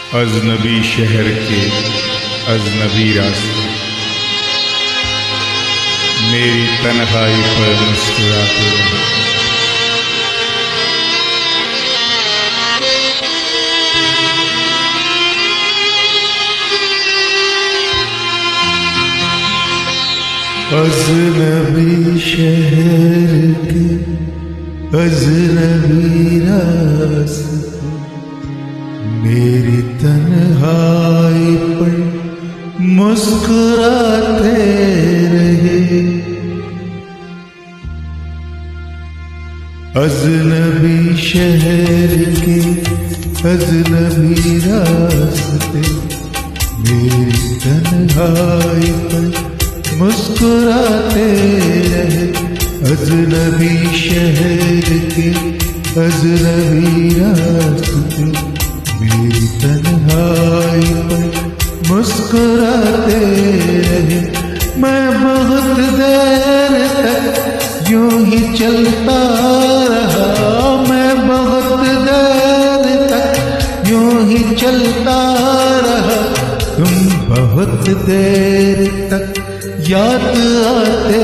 अजनबी शहर के अजनबी रास्ते मेरी तन्हाई पर मुस्कुराते रहे। अजनबी शहर के अजनबी रास्ते मेरी तन्हाई पर मुस्कुराते रहे। अजनबी शहर के अजनबी रास्ते मेरी तन्हाई पर मुस्कुराते रहे। अजनबी शहर के अजनबी रास्ते मेरी तन्हाई पर मुस्कुराते रहे। मैं बहुत देर तक यूं ही चलता रहा। मैं बहुत देर तक यूं ही चलता रहा। तुम बहुत देर तक याद आते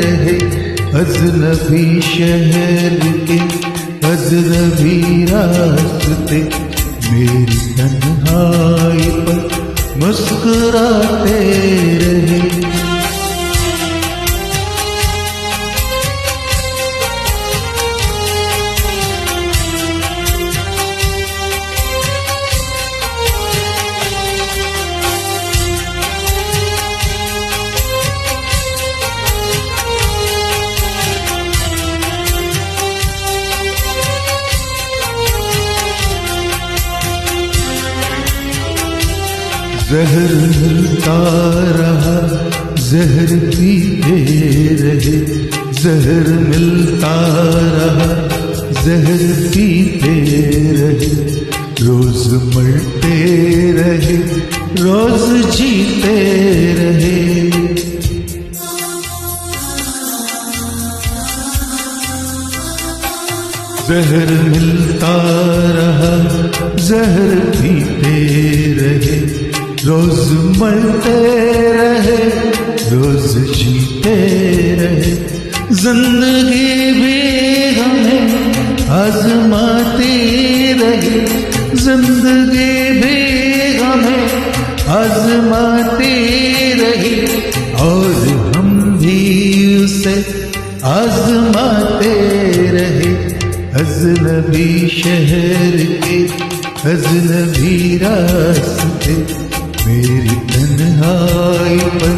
रहे। अजनबी शहर के अजनबी रास्ते मेरी तन्हाई पर मुस्कुराते रहे। जहर मिलता रहा, जहर पीते रहे। जहर मिलता रहा, जहर पीते रहे। रोज मरते रहे, रोज जीते रहे। जहर मिलता रहा, जहर पीते रहे। रोज मरते रहे, रोज जीते रहे। जिंदगी भी हमें आजमाती रही। जिंदगी भी हमें आजमाती रही। और हम भी उसे आजमाते रहे। अजनबी शहर के अजनबी रास्ते मेरी तन्हाई पर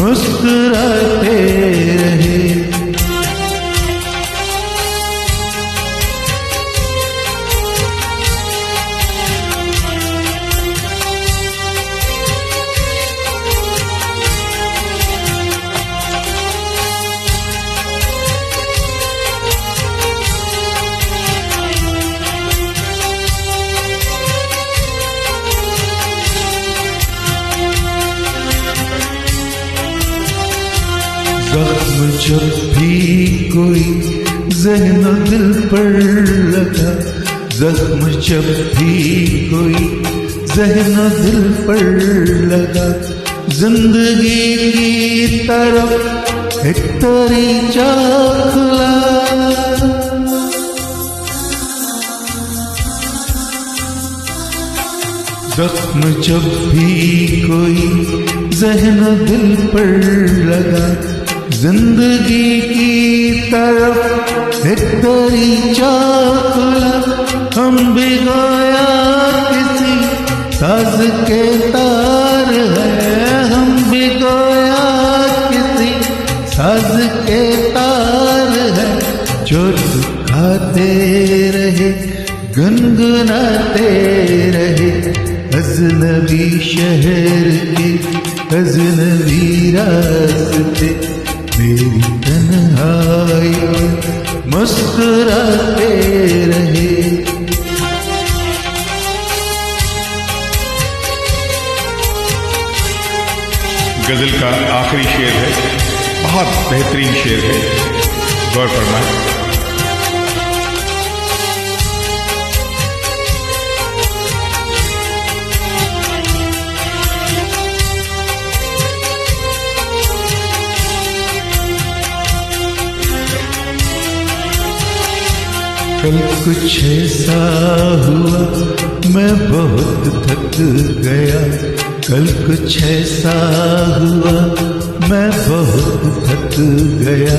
मुस्कुराते रहे। जख्म जब भी कोई ज़हन दिल पर लगा। जख्म जब भी कोई ज़हन दिल पर लगा। जिंदगी की तरफ एक तरीका खुला। जख्म जब भी कोई ज़हन दिल पर लगा। जिंदगी की तरफ एक दरीचा खुला। हम भी गोया किसी साज के तार है। हम भी गोया किसी साज के तार है। जो खाते रहे, गुनगुनाते रहे। अजनबी शहर के अजनबी रास्ते मेरी तन्हाई मुस्कुराते रहे। गजल का आखिरी शेर है, बहुत बेहतरीन शेर है, गौर फरमाएं। कल कुछ ऐसा हुआ मैं बहुत थक गया, कल कुछ ऐसा हुआ मैं बहुत थक गया,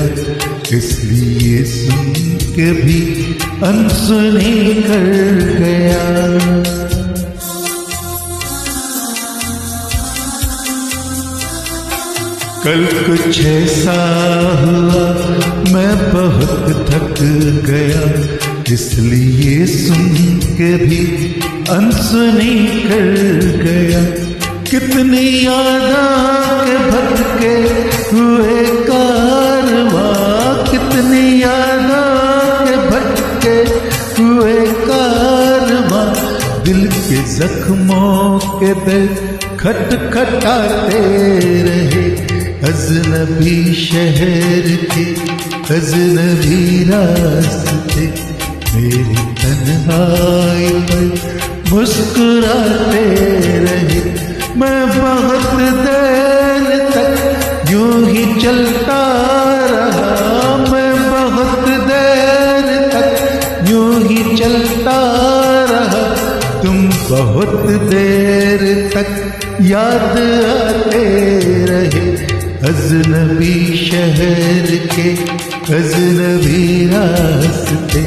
इसलिए सुन के भी अनसुनी कर गया। कल कुछ ऐसा हुआ मैं बहुत थक गया, इसलिए सुन के भी अनसुनी कर गया। कितनी यादां के भटके हुए कारवां, कितनी यादां के भटके हुए कारवां, दिल के जख्मों के दर्द खटखटाते रहे। अजनबी शहर के अजनबी रास्ते मेरी तन्हाई पर मुस्कुराते रहे। मैं बहुत देर तक यूं ही चलता रहा, मैं बहुत देर तक यूं ही चलता रहा, तुम बहुत देर तक याद आते रहे। अजनबी शहर के अजनबी रास्ते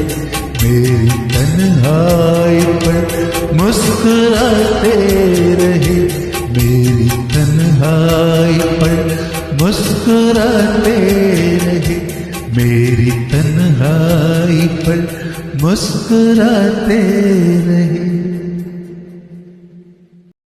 मेरी तन्हाई पर मुस्कुराते रहे, मेरी तन्हाई पर मुस्कुराते रहे, मेरी तन्हाई पर मुस्कुराते रहे।